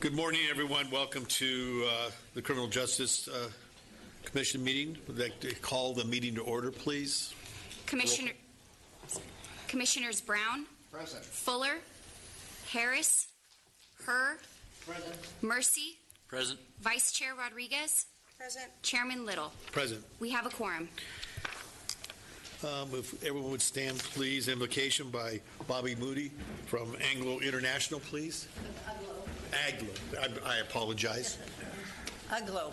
Good morning, everyone. Welcome to the Criminal Justice Commission meeting. Would like to call the meeting to order, please. Commissioners Brown, Present. Fuller, Harris, Herr, Present. Mercy, Present. Vice Chair Rodriguez, Present. Chairman Little. Present. We have a quorum. If everyone would stand, please. Invocation by Bobby Moody from Anglo International, please. Aglo. I apologize. Aglo.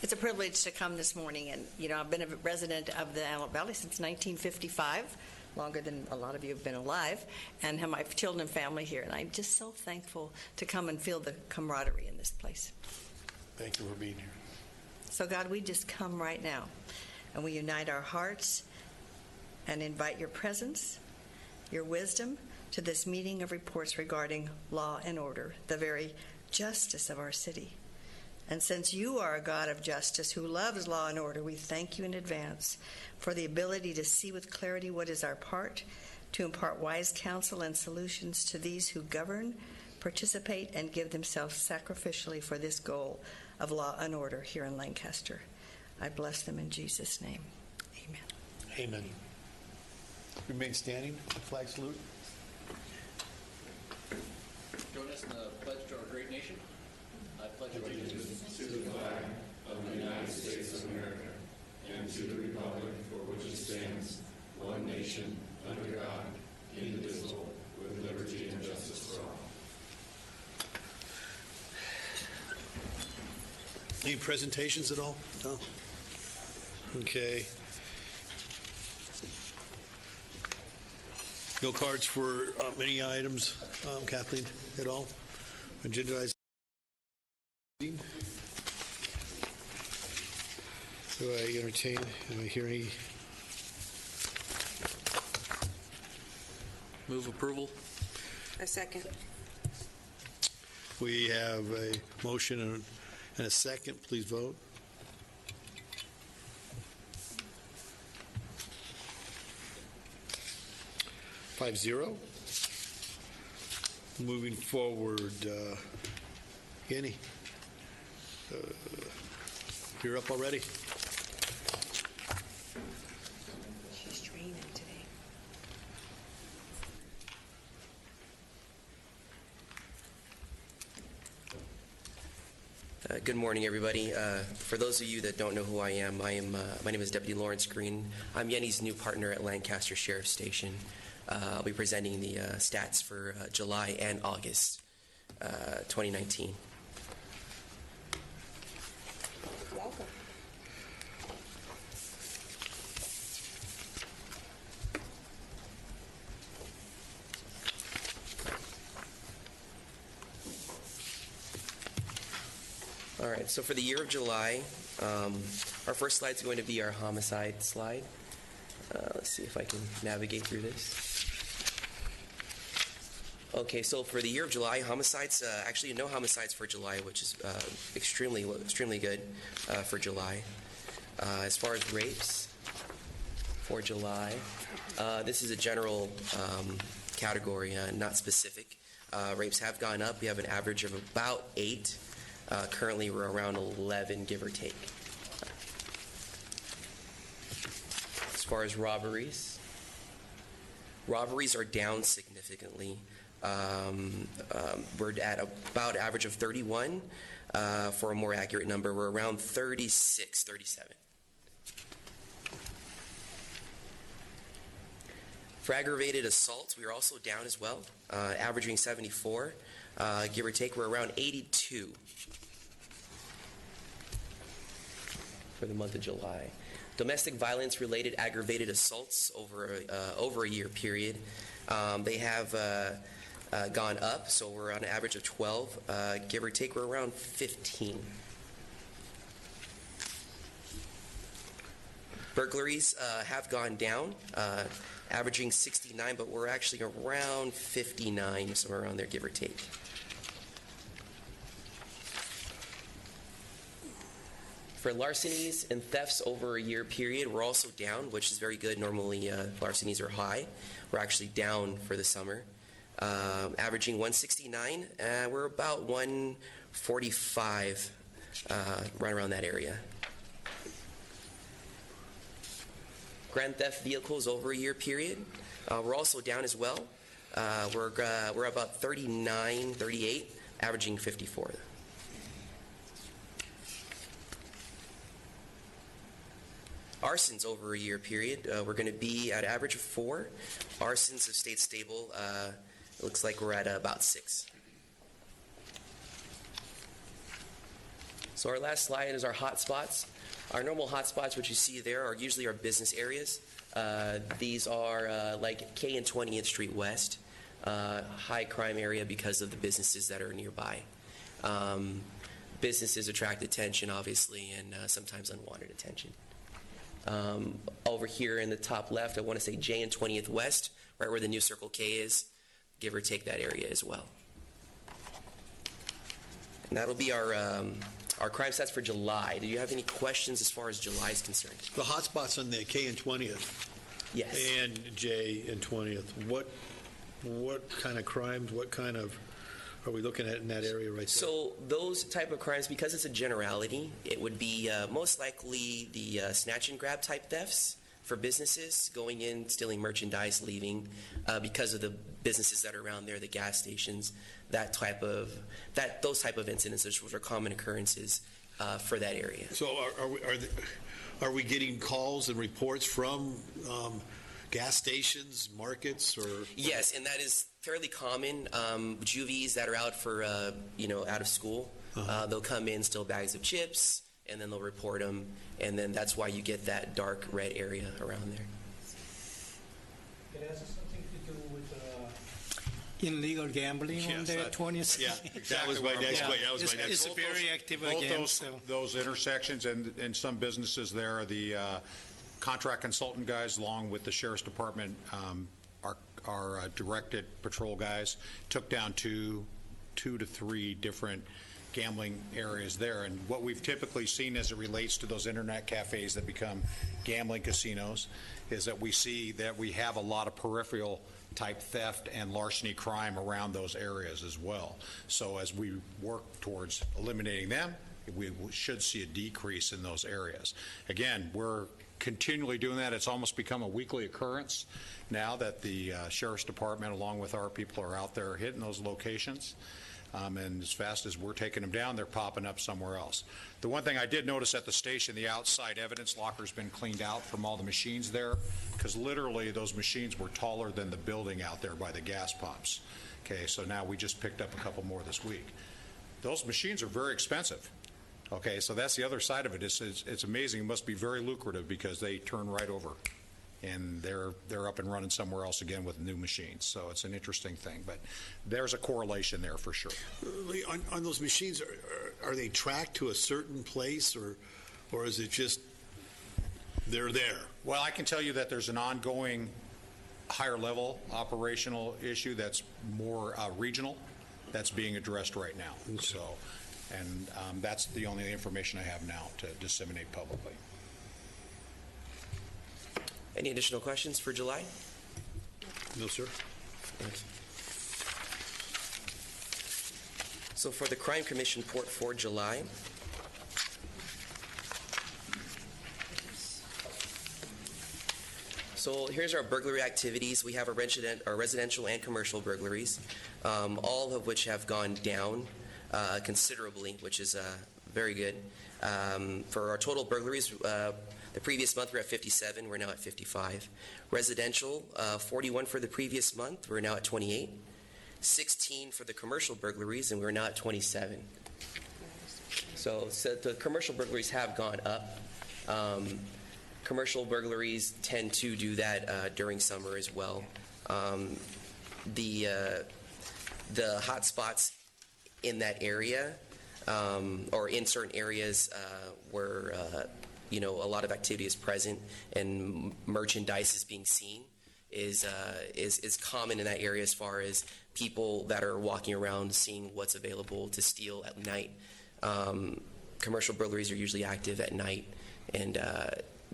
It's a privilege to come this morning, and I've been a resident of the Antelope Valley since 1955, longer than a lot of you have been alive, and have my children and family here, and I'm just so thankful to come and feel the camaraderie in this place. Thank you for being here. So God, we just come right now, and we unite our hearts and invite your presence, your wisdom, to this meeting of reports regarding law and order, the very justice of our city. And since you are a God of justice who loves law and order, we thank you in advance for the ability to see with clarity what is our part, to impart wise counsel and solutions to these who govern, participate, and give themselves sacrificially for this goal of law and order here in Lancaster. I bless them in Jesus' name. Amen. Amen. Remain standing. Flag salute. Join us in the pledge to our great nation. I pledge allegiance to the flag of the United States of America and to the republic for which it stands, one nation, under God, indivisible, with liberty and justice for all. Any presentations at all? No? Okay. No cards for any items, Kathleen, at all? Agendized? Do I entertain? Do I hear any? Move approval. A second. We have a motion and a second. Please vote. Five zero. Moving forward, Annie, you're up already. She's training today. Good morning, everybody. For those of you that don't know who I am, my name is Deputy Lawrence Green. I'm Yenny's new partner at Lancaster Sheriff Station. I'll be presenting the stats for July and August 2019. Welcome. All right, so for the year of July, our first slide is going to be our homicide slide. Let's see if I can navigate through this. Okay, so for the year of July, homicides, actually no homicides for July, which is extremely good for July. As far as rapes for July, this is a general category, not specific. Rapes have gone up. We have an average of about 8. Currently, we're around 11, give or take. As far as robberies are down significantly. We're at about average of 31. For a more accurate number, we're around 36, 37. For aggravated assaults, we are also down as well, averaging 74. Give or take, we're around 82 for the month of July. Domestic violence-related aggravated assaults over a year period, they have gone up, so we're on an average of 12. Give or take, we're around 15. Burglaries have gone down, averaging 69, but we're actually around 59, somewhere around there, give or take. For larcenies and thefts over a year period, we're also down, which is very good. Normally, larcenies are high. We're actually down for the summer. averaging 169. We're about 145, right around that area. Grand theft vehicles over a year period, we're also down as well. We're about 39, 38, averaging 54. Arsons over a year period, we're going to be at an average of 4. Arsons have stayed stable. It looks like we're at about 6. So our last slide is our hot spots. Our normal hot spots, which you see there, are usually our business areas. These are like K and 20th Street West, high crime area because of the businesses that are nearby. Businesses attract attention, obviously, and sometimes unwanted attention. Over here in the top left, I want to say J and 20th West, right where the new Circle K is, give or take that area as well. And that'll be our crime stats for July. Do you have any questions as far as July is concerned? The hotspots on the K and 20th Yes. and J and 20th, what kind of crimes, what kind of, are we looking at in that area right there? So those type of crimes, because it's a generality, it would be most likely the snatch and grab type thefts for businesses, going in, stealing merchandise, leaving, because of the businesses that are around there, the gas stations, those type of incidents, which are common occurrences for that area. So are we getting calls and reports from gas stations, markets, or? Yes, and that is fairly common. Juvies that are out for, out of school, they'll come in, steal bags of chips, and then they'll report them, and then that's why you get that dark red area around there. It has something to do with illegal gambling on the 20th. Yeah, that was my next question. That was my next It's question. very active Both again. So. those intersections and some businesses there, the contract consultant guys, along with the sheriff's department, our directed patrol guys, took down two to three different gambling areas there. And what we've typically seen as it relates to those internet cafes that become gambling casinos is that we see that we have a lot of peripheral type theft and larceny crime around those areas as well. So as we work towards eliminating them, we should see a decrease in those areas. Again, we're continually doing that. It's almost become a weekly occurrence now that the Sheriff's Department, along with our people, are out there hitting those locations. And as fast as we're taking them down, they're popping up somewhere else. The one thing I did notice at the station, the outside evidence locker's been cleaned out from all the machines there, because literally those machines were taller than the building out there by the gas pumps. Okay, so now we just picked up a couple more this week. Those machines are very expensive. Okay, so that's the other side of it. It's amazing. It must be very lucrative because they turn right over, and they're up and running somewhere else again with new machines. So it's an interesting thing, but there's a correlation there for sure. On those machines, are they tracked to a certain place, or is it just they're there? Well, I can tell you that there's an ongoing higher level operational issue that's more regional that's being addressed right now. Okay. So, and that's the only information I have now to disseminate publicly. Any additional questions for July? No, sir. Thanks. So for the Crime Commission report for July, so here's our burglary activities. We have our residential and commercial burglaries, all of which have gone down considerably, which is very good. For our total burglaries, the previous month we were at 57, we're now at 55. Residential, 41 for the previous month, we're now at 28. 16 for the commercial burglaries, and we're now at 27. So the commercial burglaries have gone up. Commercial burglaries tend to do that during summer as well. The hot spots in that area, or in certain areas where a lot of activity is present and merchandise is being seen, is common in that area as far as people that are walking around seeing what's available to steal at night. Commercial burglaries are usually active at night, and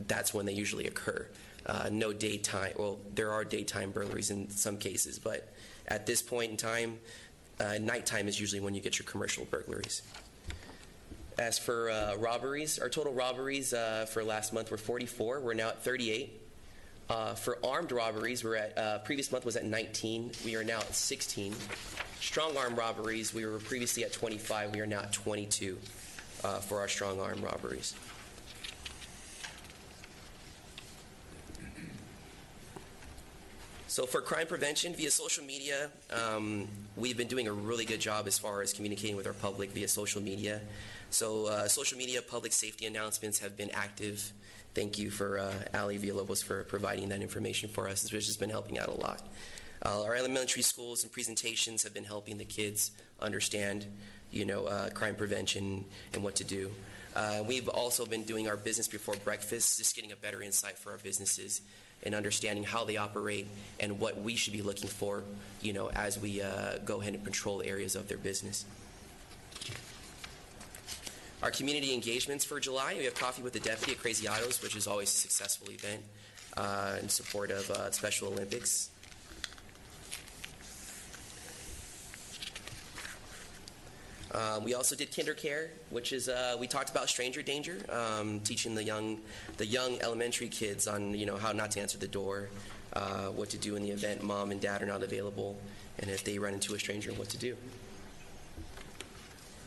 that's when they usually occur. No daytime, well, there are daytime burglaries in some cases, but at this point in time, nighttime is usually when you get your commercial burglaries. As for robberies, our total robberies for last month were 44. We're now at 38. For armed robberies, we're at previous month was at 19. We are now at 16. Strong arm robberies, we were previously at 25. We are now at 22 for our strong arm robberies. So for crime prevention via social media, we've been doing a really good job as far as communicating with our public via social media. So social media public safety announcements have been active. Thank you for Ali Villalobos for providing that information for us, which has been helping out a lot. Our elementary schools and presentations have been helping the kids understand, crime prevention and what to do. We've also been doing our business before breakfast, just getting a better insight for our businesses and understanding how they operate and what we should be looking for, as we go ahead and patrol areas of their business. Our community engagements for July, we have Coffee with the Deputy at Crazy Autos, which is always a successful event in support of Special Olympics. We also did Kinder Care, which is we talked about stranger danger, teaching the young elementary kids on how not to answer the door, what to do in the event mom and dad are not available, and if they run into a stranger, what to do.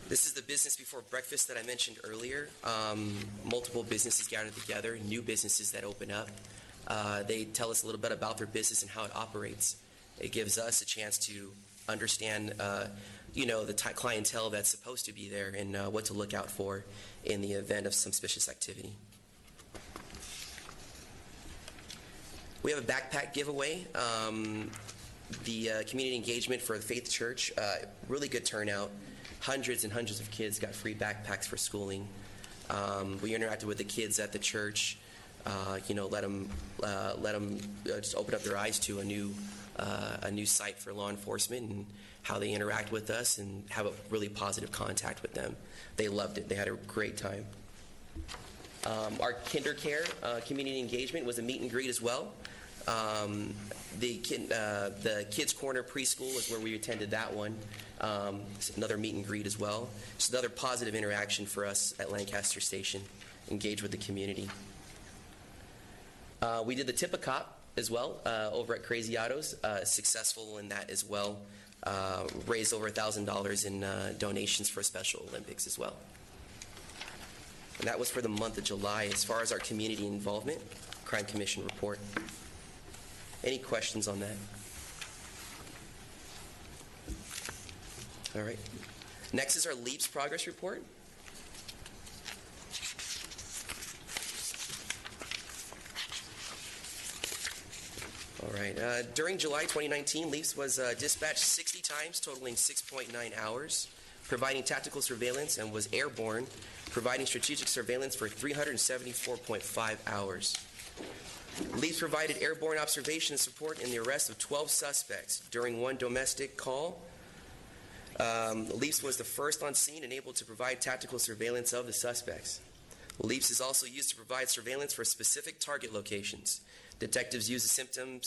This is the business before breakfast that I mentioned earlier. Multiple businesses gathered together, new businesses that open up. They tell us a little bit about their business and how it operates. It gives us a chance to understand the clientele that's supposed to be there and what to look out for in the event of some suspicious activity. We have a backpack giveaway. The community engagement for the Faith Church, really good turnout. Hundreds and hundreds of kids got free backpacks for schooling. We interacted with the kids at the church, let them just open up their eyes to a new site for law enforcement and how they interact with us and have a really positive contact with them. They loved it. They had a great time. Our Kinder Care community engagement was a meet and greet as well. The Kids Corner Preschool is where we attended that one. It's another meet and greet as well. Just another positive interaction for us at Lancaster Station. Engage with the community. We did the Tip a Cop as well over at Crazy Autos. Successful in that as well. Raised over $1,000 in donations for Special Olympics as well. And that was for the month of July. As far as our community involvement, Crime Commission report. Any questions on that? All right. Next is our LEAPS progress report. All right. During July 2019, LEAPS was dispatched 60 times, totaling 6.9 hours, providing tactical surveillance, and was airborne, providing strategic surveillance for 374.5 hours. LEAPS provided airborne observation and support in the arrest of 12 suspects during one domestic call. LEAPS was the first on scene and able to provide tactical surveillance of the suspects. LEAPS is also used to provide surveillance for specific target locations. Detectives use the system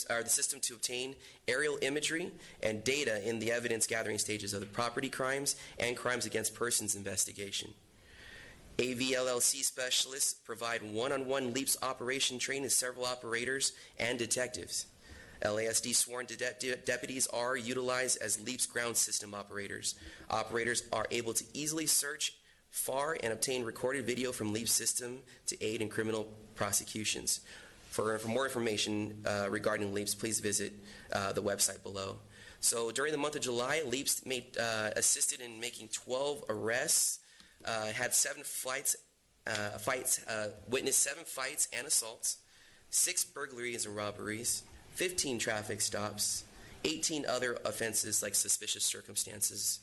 to obtain aerial imagery and data in the evidence gathering stages of the property crimes and crimes against persons investigation. AVLLC specialists provide one-on-one LEAPS operation training to several operators and detectives. LASD sworn deputies are utilized as LEAPS ground system operators. Operators are able to easily search for and obtain recorded video from LEAPS system to aid in criminal prosecutions. For more information regarding LEAPS, please visit the website below. So during the month of July, LEAPS assisted in making 12 arrests, had 7 witnessed 7 fights and assaults, 6 burglaries and robberies, 15 traffic stops, 18 other offenses like suspicious circumstances,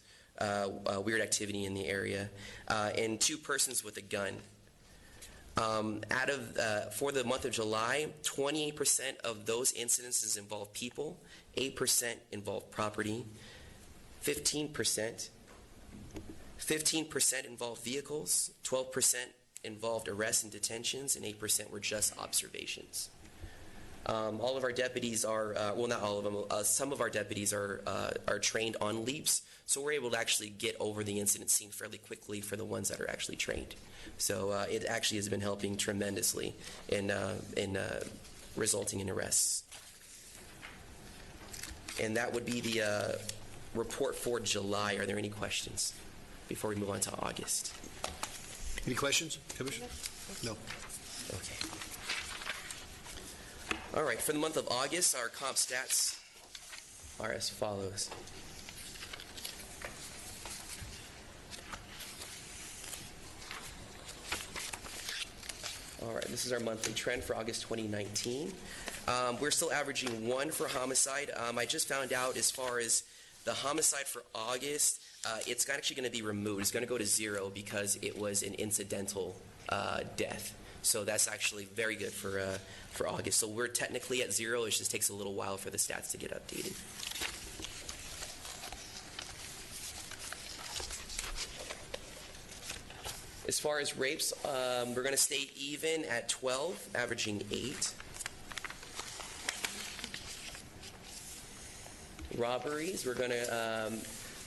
weird activity in the area, and 2 persons with a gun. For the month of July, 28% of those incidences involve people, 8% involve property, 15% involve vehicles, 12% involved arrests and detentions, and 8% were just observations. All of our deputies are, well, not all of them, some of our deputies are trained on leaps, so we're able to actually get over the incident scene fairly quickly for the ones that are actually trained. So it actually has been helping tremendously in resulting in arrests. And that would be the report for July. Are there any questions before we move on to August? Any questions, Commissioner? No. Okay. All right, for the month of August, our comp stats are as follows. All right, this is our monthly trend for August 2019. We're still averaging 1 for homicide. I just found out as far as the homicide for August, it's actually going to be removed. It's going to go to 0 because it was an incidental death. So that's actually very good for August. So we're technically at 0. It just takes a little while for the stats to get updated. As far as rapes, we're going to stay even at 12, averaging 8. Robberies, we're going to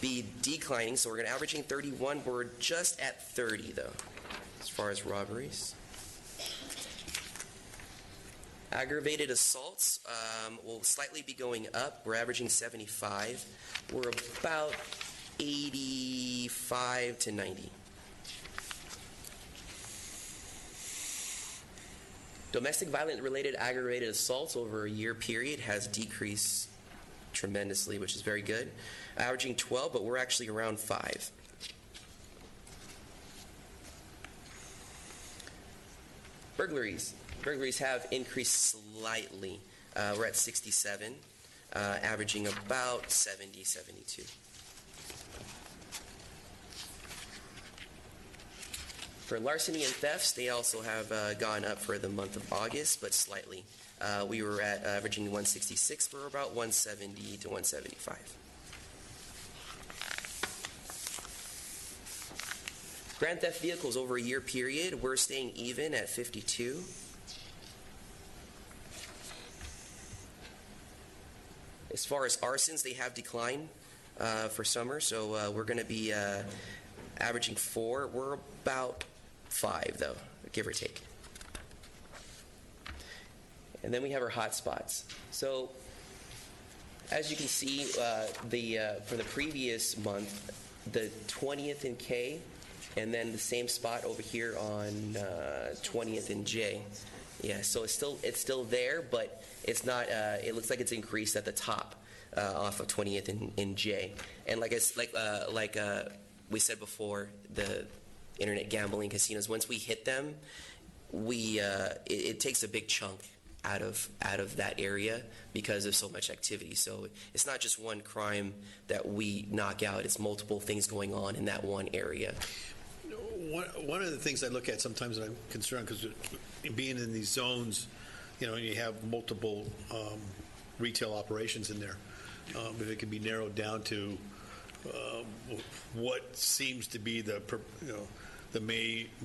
be declining, so we're going to averaging 31. We're just at 30, though, as far as robberies. Aggravated assaults will slightly be going up. We're averaging 75. We're about 85 to 90. Domestic violent-related aggravated assaults over a year period has decreased tremendously, which is very good. Averaging 12, but we're actually around 5. Burglaries. Burglaries have increased slightly. We're at 67, averaging about 70, 72. For larceny and thefts, they also have gone up for the month of August, but slightly. We were at averaging 166 for about 170 to 175. Grand theft vehicles over a year period, we're staying even at 52. As far as arsons, they have declined for summer, so we're going to be averaging 4. We're about 5, though, give or take. And then we have our hot spots. So, as you can see, for the previous month, the 20th in K, and then the same spot over here on 20th in J. Yeah, so it's still there, but it's not. It looks like it's increased at the top off of 20th in J. And like we said before, the internet gambling casinos, once we hit them, it takes a big chunk out of that area because of so much activity. So it's not just one crime that we knock out; it's multiple things going on in that one area. One of the things I look at sometimes, and I'm concerned because being in these zones, you have multiple retail operations in there. If it can be narrowed down to what seems to be the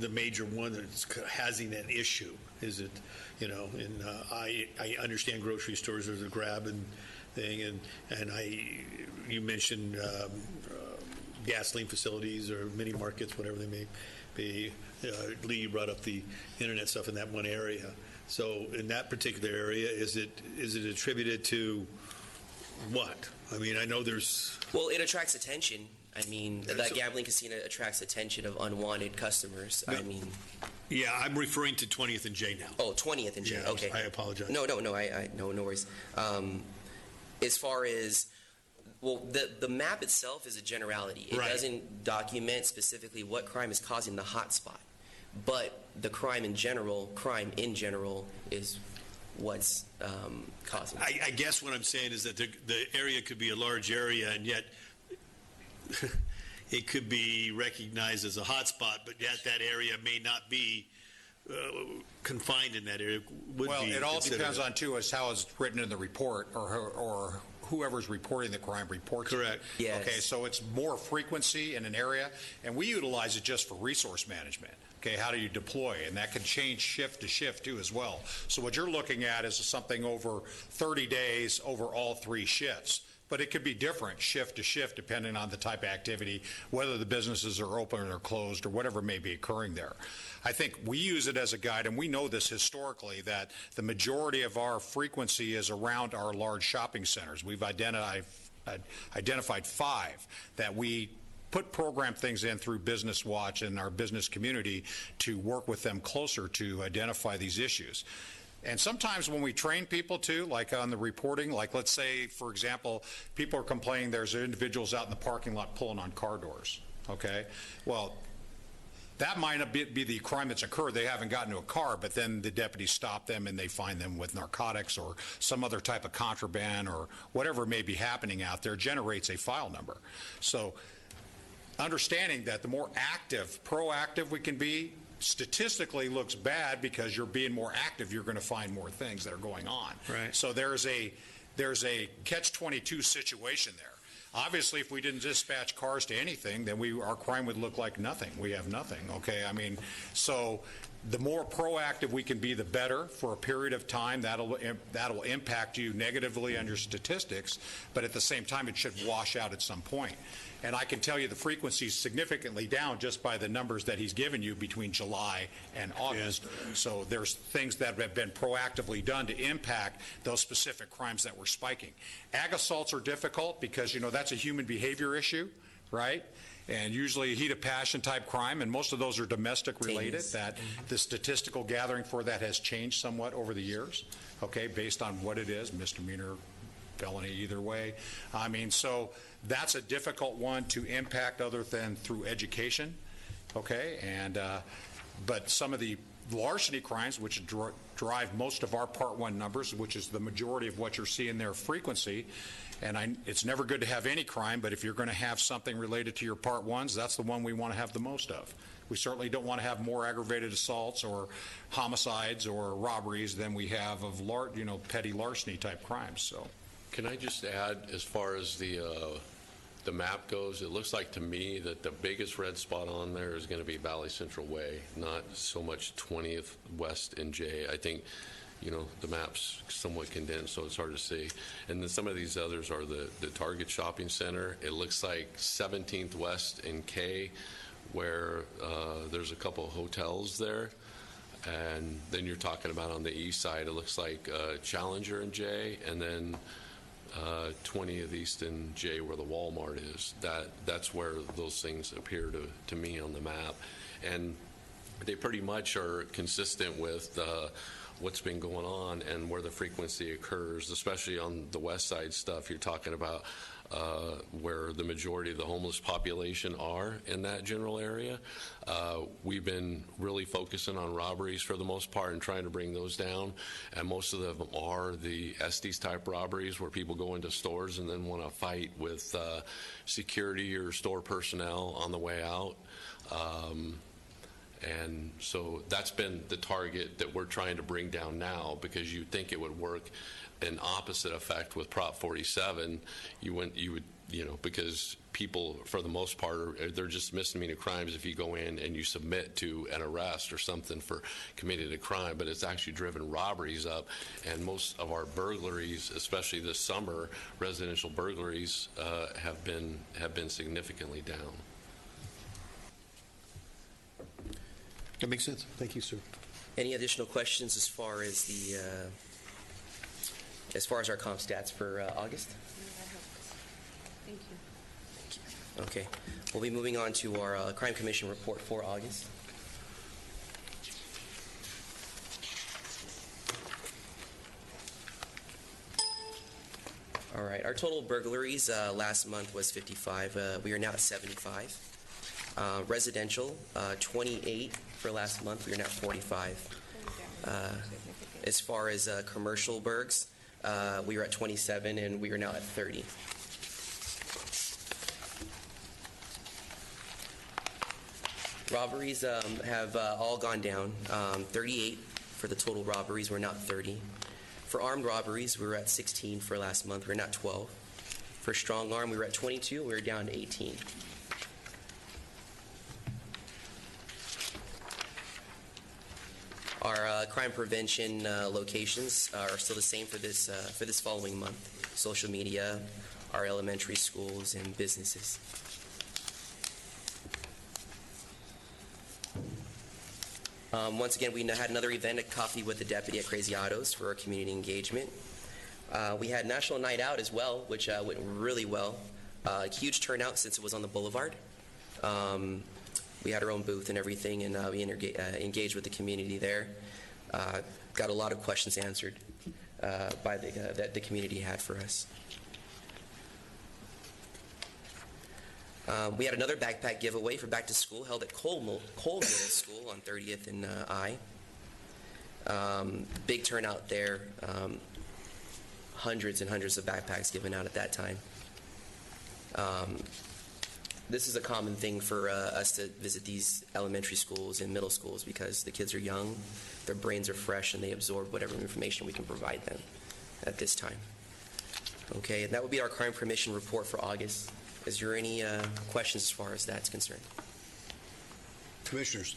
major one that's having an issue. Is it, and I understand grocery stores are the grab and thing, and you mentioned gasoline facilities or mini markets, whatever they may be. Lee brought up the internet stuff in that one area. So in that particular area, is it attributed to what? I mean, I know there's... Well, it attracts attention. I mean, that gambling casino attracts attention of unwanted customers. No. I mean... Yeah, I'm referring to 20th and J now. Oh, 20th and J. Yeah, okay. I apologize. No, no worries. As far as... Well, the map itself is a generality. It doesn't document specifically what crime is causing the hot spot. But the crime in general is what's causing it. I guess what I'm saying is that the area could be a large area, and yet it could be recognized as a hot spot, but yet that area may not be confined in that area. Well, it all depends on, too, as how it's written in the report or whoever's reporting the crime reports. Correct. Yes. Okay, so it's more frequency in an area, and we utilize it just for resource management. Okay, how do you deploy? And that can change shift to shift too as well. So what you're looking at is something over 30 days over all 3 shifts. But it could be different shift to shift depending on the type of activity, whether the businesses are open or closed or whatever may be occurring there. I think we use it as a guide, and we know this historically, that the majority of our frequency is around our large shopping centers. We've identified 5 that we put program things in through Business Watch and our business community to work with them closer to identify these issues. And sometimes when we train people too, like on the reporting, like let's say, for example, people are complaining there's individuals out in the parking lot pulling on car doors, okay? Well, that might not be the crime that's occurred. They haven't gotten to a car, but then the deputies stop them and they find them with narcotics or some other type of contraband or whatever may be happening out there generates a file number. So understanding that the more active, proactive we can be, statistically looks bad because you're being more active, you're going to find more things that are going on. Right. So there's a catch-22 situation there. Obviously, if we didn't dispatch cars to anything, then our crime would look like nothing. We have nothing, okay? I mean, so the more proactive we can be, the better for a period of time. That'll impact you negatively on your statistics, but at the same time, it should wash out at some point. And I can tell you the frequency is significantly down just by the numbers that he's given you between July and August. Yeah. So there's things that have been proactively done to impact those specific crimes that were spiking. Ag assaults are difficult because, that's a human behavior issue, right? And usually heat of passion type crime, and most of those are domestic related. That the statistical gathering for that has changed somewhat over the years, okay, based on what it is, misdemeanor, felony, either way. I mean, so that's a difficult one to impact other than through education, okay? And but some of the larceny crimes, which drive most of our Part 1 numbers, which is the majority of what you're seeing there frequency, and it's never good to have any crime, but if you're going to have something related to your Part 1s, that's the one we want to have the most of. We certainly don't want to have more aggravated assaults or homicides or robberies than we have of petty larceny type crimes. So. Can I just add, as far as the map goes, it looks like to me that the biggest red spot on there is going to be Valley Central Way, not so much 20th West and J. I think, the map's somewhat condensed, so it's hard to see. And then some of these others are the Target Shopping Center. It looks like 17th West and K, where there's a couple of hotels there. And then you're talking about on the east side, it looks like Challenger and J, and then 20th East and J, where the Walmart is. That's where those things appear to me on the map, and they pretty much are consistent with what's been going on and where the frequency occurs, especially on the west side stuff. You're talking about where the majority of the homeless population are in that general area. We've been really focusing on robberies for the most part and trying to bring those down, and most of them are the Estes type robberies where people go into stores and then want to fight with security or store personnel on the way out. And so that's been the target that we're trying to bring down now, because you'd think it would work an opposite effect with Prop 47. You would, because people, for the most part, they're just misdemeanor crimes if you go in and you submit to an arrest or something for committing a crime, but it's actually driven robberies up, and most of our burglaries, especially this summer, residential burglaries, have been significantly down. That makes sense. Thank you, sir. Any additional questions as far as our comp stats for August? Thank you. Okay. We'll be moving on to our Crime Commission report for August. All right. Our total burglaries last month was 55. We are now at 75. Residential, 28 for last month. We are now at 45. As far as commercial burgs, we were at 27, and we are now at 30. Robberies have all gone down. 38 for the total robberies. We're now at 30. For armed robberies, we were at 16 for last month. We're now at 12. For strong arm, we were at 22. We were down to 18. Our crime prevention locations are still the same for this following month. Social media, our elementary schools, and businesses. Once again, we had another event at Coffee with the Deputy at Crazy Autos for our community engagement. We had National Night Out as well, which went really well. Huge turnout since it was on the boulevard. We had our own booth and everything, and we engaged with the community there. Got a lot of questions answered by that the community had for us. We had another backpack giveaway for back to school held at Cole Middle School on 30th and I. Big turnout there. Hundreds and hundreds of backpacks given out at that time. This is a common thing for us to visit these elementary schools and middle schools because the kids are young, their brains are fresh, and they absorb whatever information we can provide them at this time. Okay, and that would be our crime prevention report for August. Is there any questions as far as that's concerned? Commissioners,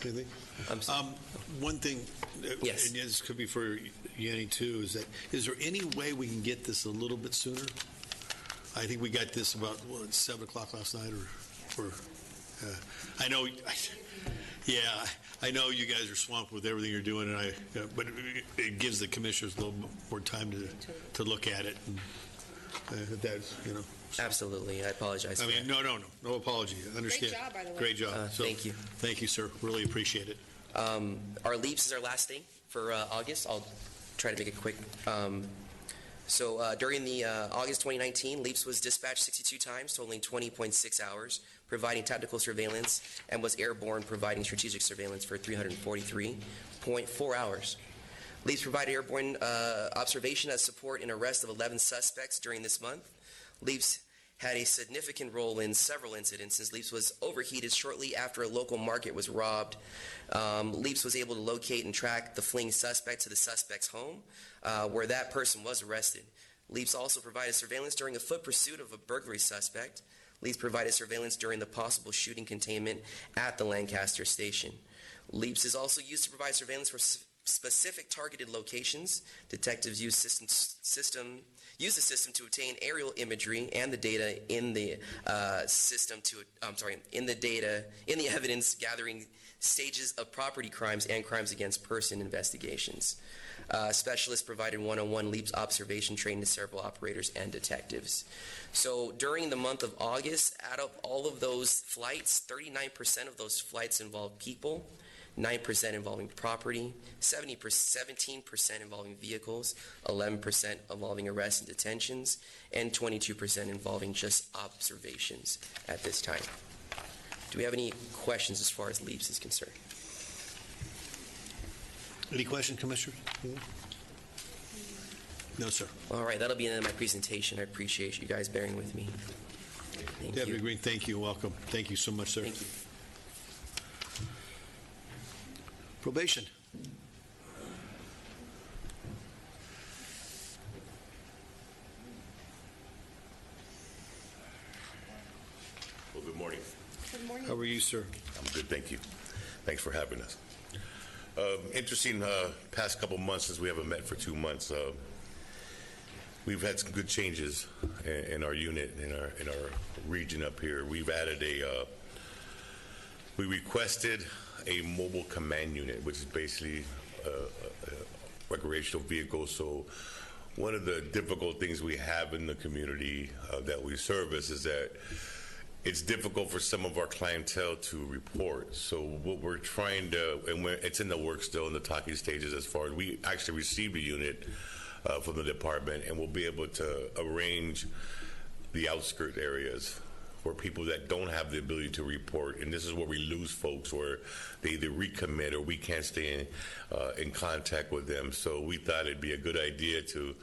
anything? I'm sorry. One thing, Yes. and this could be for Yanni too, is there any way we can get this a little bit sooner? I think we got this about 7 o'clock last night, or I know, yeah, I know you guys are swamped with everything you're doing, and but it gives the commissioners a little more time to look at it. And that's, Absolutely. I apologize. I mean, no apology. I understand. Great job, by the way. Great job. Thank you. Thank you, sir. Really appreciate it. Our LEAPS is our last thing for August. I'll try to make it quick. During the August 2019, LEAPS was dispatched 62 times, totaling 20.6 hours, providing tactical surveillance, and was airborne, providing strategic surveillance for 343.4 hours. LEAPS provided airborne observation as support and arrest of 11 suspects during this month. LEAPS had a significant role in several incidents since LEAPS was overheated shortly after a local market was robbed. LEAPS was able to locate and track the fleeing suspect to the suspect's home, where that person was arrested. LEAPS also provided surveillance during a foot pursuit of a burglary suspect. LEAPS provided surveillance during the possible shooting containment at the Lancaster station. LEAPS is also used to provide surveillance for specific targeted locations. Detectives use the system to obtain aerial imagery and the data in the in the evidence gathering stages of property crimes and crimes against person investigations. Specialists provided one-on-one LEAPS observation training to several operators and detectives. So during the month of August, out of all of those flights, 39% of those flights involved people, 9% involving property, 17% involving vehicles, 11% involving arrests and detentions, and 22% involving just observations at this time. Do we have any questions as far as LEAPS is concerned? Any questions, Commissioner? No, sir. All right, that'll be the end of my presentation. I appreciate you guys bearing with me. Thank Deputy you. Green, thank you. Welcome. Thank you so much, sir. Thank you. Probation. Well, good morning. Good morning. How are you, sir? I'm good, thank you. Thanks for having us. Interesting past couple months since we haven't met for 2 months. We've had some good changes in our unit, in our region up here. We've added we requested a mobile command unit, which is basically a recreational vehicle. So one of the difficult things we have in the community that we service is that it's difficult for some of our clientele to report. So what we're trying to, and it's in the work still in the talking stages as far as we actually received a unit from the department, and we'll be able to arrange the outskirt areas for people that don't have the ability to report. And this is where we lose folks, where they either recommit or we can't stay in contact with them. So we thought it'd be a good idea to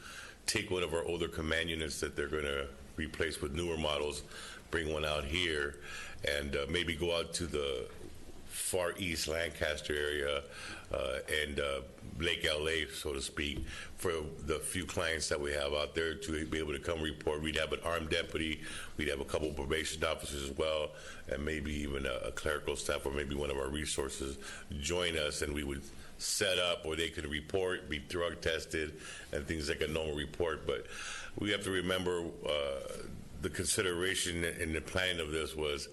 take one of our older command units that they're going to replace with newer models, bring one out here, and maybe go out to the far east Lancaster area and Lake LA, so to speak, for the few clients that we have out there to be able to come report. We'd have an armed deputy, we'd have a couple of probation officers as well, and maybe even a clerical staff or maybe one of our resources join us, and we would set up where they could report, be drug tested, and things like a normal report. But we have to remember the consideration in the planning of this was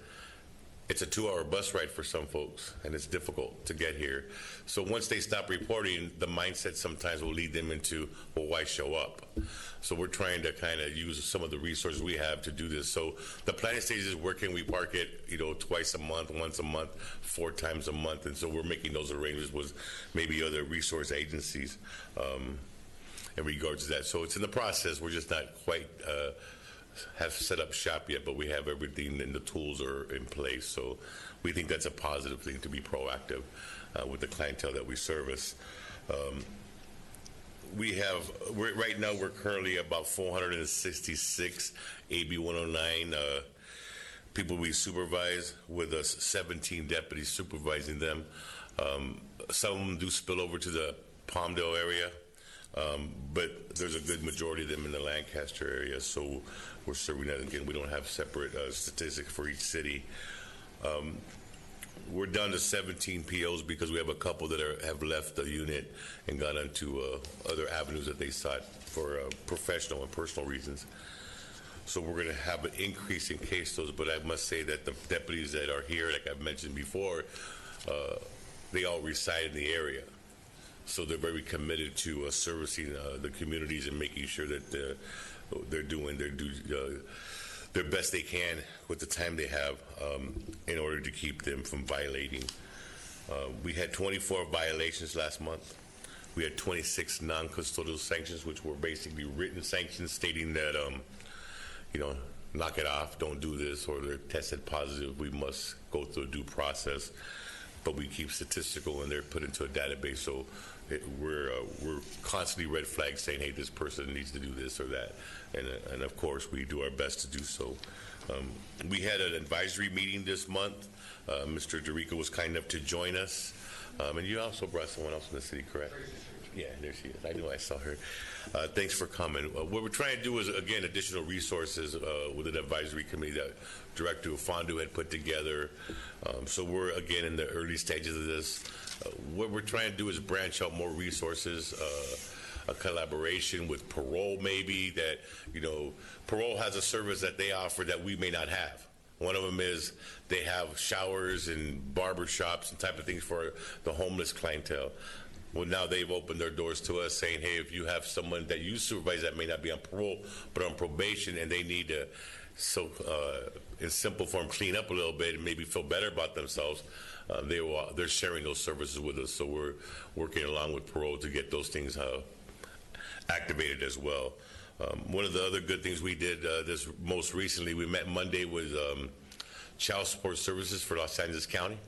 it's a 2-hour bus ride for some folks, and it's difficult to get here. So once they stop reporting, the mindset sometimes will lead them into, well, why show up? So we're trying to kind of use some of the resources we have to do this. So the planning stage is where can we park it, twice a month, once a month, 4 times a month. And so we're making those arrangements with maybe other resource agencies in regards to that. So it's in the process. We're just not quite have set up shop yet, but we have everything and the tools are in place. So we think that's a positive thing to be proactive with the clientele that we service. Right now we're currently about 466 AB 109 people we supervise, with us 17 deputies supervising them. Some of them do spill over to the Palmdale area, but there's a good majority of them in the Lancaster area, so we're serving that. Again, we don't have separate statistics for each city. We're down to 17 POs because we have a couple that have left the unit and gone into other avenues that they sought for professional and personal reasons. So we're going to have an increase in caseloads, but I must say that the deputies that are here, like I've mentioned before, they all reside in the area. So they're very committed to servicing the communities and making sure that they're doing their best they can with the time they have in order to keep them from violating. We had 24 violations last month. We had 26 non-custodial sanctions, which were basically written sanctions stating that, knock it off, don't do this, or they're tested positive, we must go through a due process. But we keep statistical and they're put into a database, so we're constantly red flags saying, hey, this person needs to do this or that, and of course we do our best to do so. We had an advisory meeting this month. Mr. DeRico was kind enough to join us, and you also brought someone else in the city, correct? Yeah, there she is. I knew I saw her. Thanks for coming. What we're trying to do is, again, additional resources with an advisory committee that Director Ufandu had put together. So we're, again, in the early stages of this. What we're trying to do is branch out more resources, a collaboration with parole maybe, that, parole has a service that they offer that we may not have. One of them is they have showers and barber shops and type of things for the homeless clientele. Well, now they've opened their doors to us saying, hey, if you have someone that you supervise that may not be on parole but on probation and they need to, in simple form, clean up a little bit and maybe feel better about themselves, they're sharing those services with us. So we're working along with parole to get those things activated as well. One of the other good things we did this most recently, we met Monday with Child Support Services for Los Angeles County.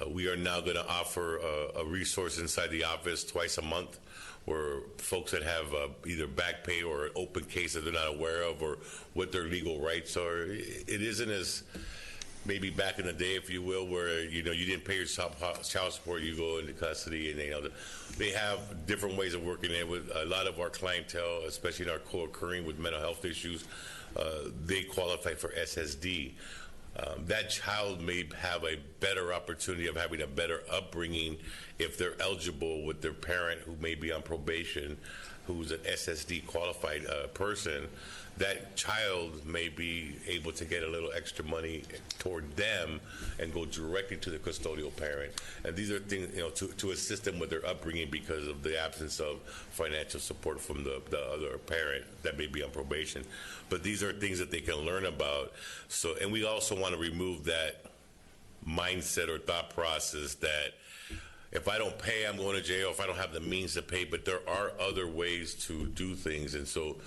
We are now going to offer a resource inside the office twice a month where folks that have either back pay or an open case that they're not aware of or what their legal rights are. It isn't as maybe back in the day, if you will, where you didn't pay your child support, you go into custody, and they have different ways of working it with a lot of our clientele, especially in our co-occurring with mental health issues. They qualify for SSD. That child may have a better opportunity of having a better upbringing if they're eligible with their parent who may be on probation, who's an SSD qualified person. That child may be able to get a little extra money toward them and go directly to the custodial parent. And these are things, to assist them with their upbringing because of the absence of financial support from the other parent that may be on probation. But these are things that they can learn about. So, and we also want to remove that mindset or thought process that if I don't pay, I'm going to jail, if I don't have the means to pay, but there are other ways to do things. And so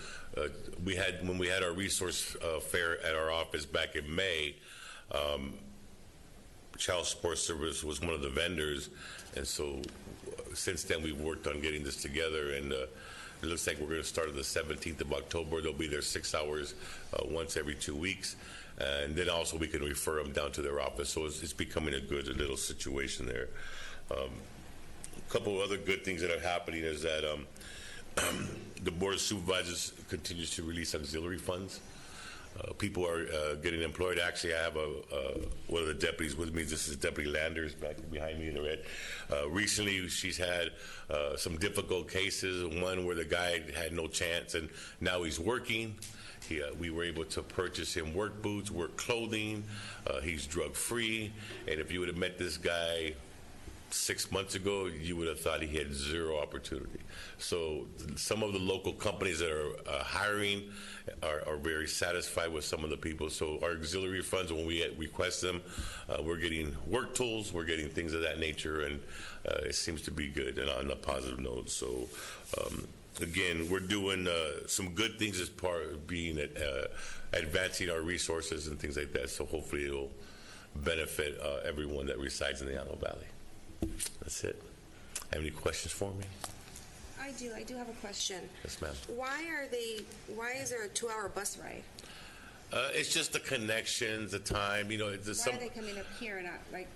when we had our resource fair at our office back in May, Child Support Service was one of the vendors. And so since then, we've worked on getting this together, and it looks like we're going to start on the 17th of October. They'll be there 6 hours once every 2 weeks. and then also we can refer them down to their office. So it's becoming a good little situation there. A couple of other good things that are happening is that the Board of Supervisors continues to release auxiliary funds. People are getting employed. Actually, I have one of the deputies with me. This is Deputy Landers back behind me in the red. Recently, she's had some difficult cases, one where the guy had no chance, and now he's working. We were able to purchase him work boots, work clothing. He's drug-free, and if you would have met this guy 6 months ago, you would have thought he had zero opportunity. So some of the local companies that are hiring are very satisfied with some of the people. So our auxiliary funds, when we request them, we're getting work tools, we're getting things of that nature, and it seems to be good and on a positive note. So again, we're doing some good things as part of being advancing our resources and things like that. So hopefully it'll benefit everyone that resides in the Antelope Valley. That's it. Have any questions for me? I do have a question. Yes, ma'am. Why is there a 2-hour bus ride? It's just the connections, the time, Why are they coming up here and not, like,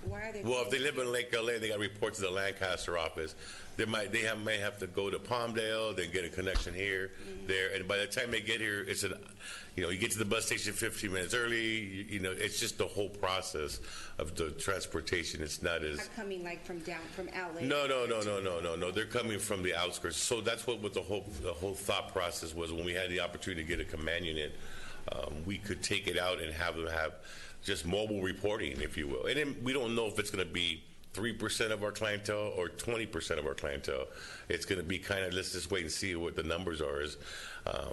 why are they? Well, if they live in Lake LA, they got to report to the Lancaster office. They may have to go to Palmdale, then get a connection here, there, and by the time they get here, it's you get to the bus station 15 minutes early. It's just the whole process of the transportation. It's not as Not coming like from LA. No. They're coming from the outskirts. So that's what the whole thought process was when we had the opportunity to get a companion in. We could take it out and have them have just mobile reporting, if you will. And then we don't know if it's going to be 3% of our clientele or 20% of our clientele. It's going to be kind of, let's just wait and see what the numbers are.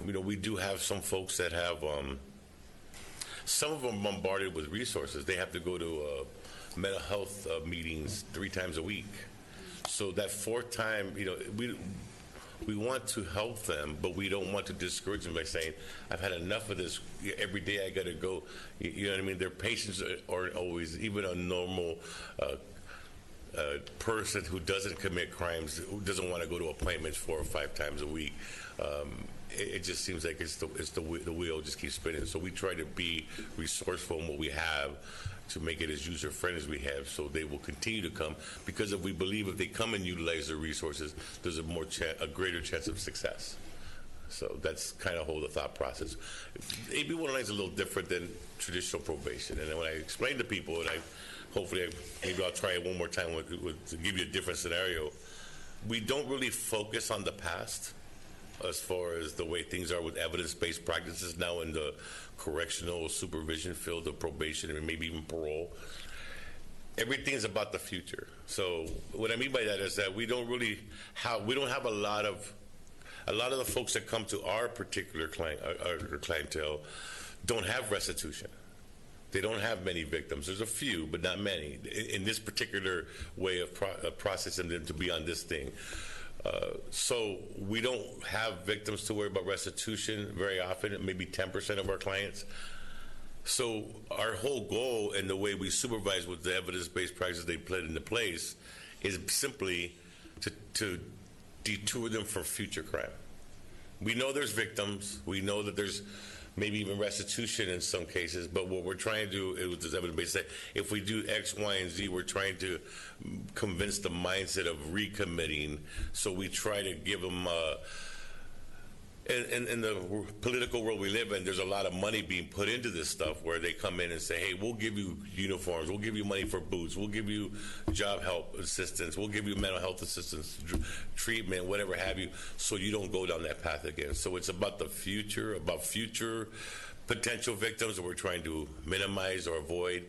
We do have some folks that have, some of them bombarded with resources. They have to go to mental health meetings 3 times a week. So that 4th time, we want to help them, but we don't want to discourage them by saying, I've had enough of this. Every day I got to go. You know what I mean? Their patients aren't always, even a normal person who doesn't commit crimes, who doesn't want to go to appointments 4 or 5 times a week. It just seems like the wheel just keeps spinning. So we try to be resourceful in what we have to make it as user-friendly as we have, so they will continue to come, because if we believe if they come and utilize their resources, there's a greater chance of success. So that's kind of the thought process. AB 109 is a little different than traditional probation, and when I explain to people, and maybe I'll try it one more time to give you a different scenario, we don't really focus on the past as far as the way things are with evidence-based practices now in the correctional supervision field of probation and maybe even parole. Everything's about the future. So what I mean by that is that we don't have a lot of the folks that come to our particular clientele don't have restitution. They don't have many victims. There's a few, but not many in this particular way of processing them to be on this thing. So we don't have victims to worry about restitution very often, maybe 10% of our clients. So our whole goal and the way we supervise with the evidence-based practices they put into place is simply to detour them from future crime. We know there's victims. We know that there's maybe even restitution in some cases, but what we're trying to do is, with this evidence-based, if we do X, Y, and Z, we're trying to convince the mindset of recommitting. So we try to give them, in the political world we live in, there's a lot of money being put into this stuff where they come in and say, hey, we'll give you uniforms, we'll give you money for boots, we'll give you job help assistance, we'll give you mental health assistance, treatment, whatever have you, so you don't go down that path again. So it's about the future, about future potential victims that we're trying to minimize or avoid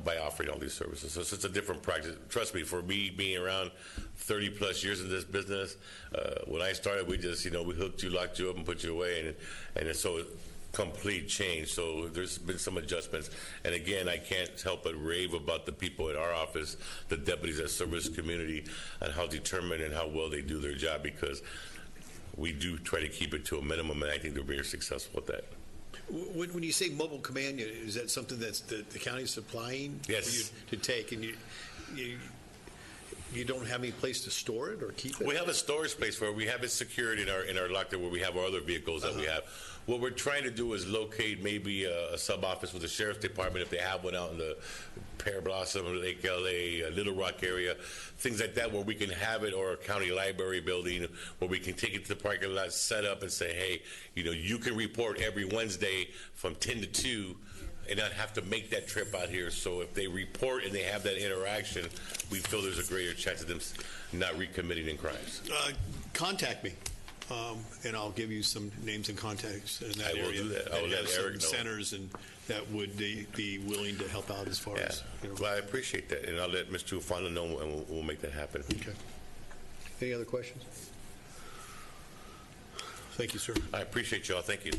by offering all these services. So it's a different practice. Trust me, for me being around 30 plus years in this business, when I started, we just, we hooked you, locked you up, and put you away, and so complete change. So there's been some adjustments. And again, I can't help but rave about the people in our office, the deputies that service community, and how determined and how well they do their job, because we do try to keep it to a minimum, and I think they're very successful at that. When you say mobile command unit, is that something that's the county supplying? Yes. For you to take, and you don't have any place to store it or keep it? We have a storage space where we have it secured in our locker where we have our other vehicles that we have. What we're trying to do is locate maybe a sub-office with the Sheriff's Department if they have one out in the Pear Blossom, Lake LA, Little Rock area, things like that where we can have it, or a county library building where we can take it to the parking lot, set up and say, hey, you can report every Wednesday from 10 to 2 and not have to make that trip out here. So if they report and they have that interaction, we feel there's a greater chance of them not recommitting in crimes. Contact me, and I'll give you some names and contacts in that area. I will do that. I will let Eric know. Centers and that would be willing to help out as far as. Well, I appreciate that, and I'll let Mr. Ufano know, and we'll make that happen. Okay. Any other questions? Thank you, sir. I appreciate y'all. Thank you.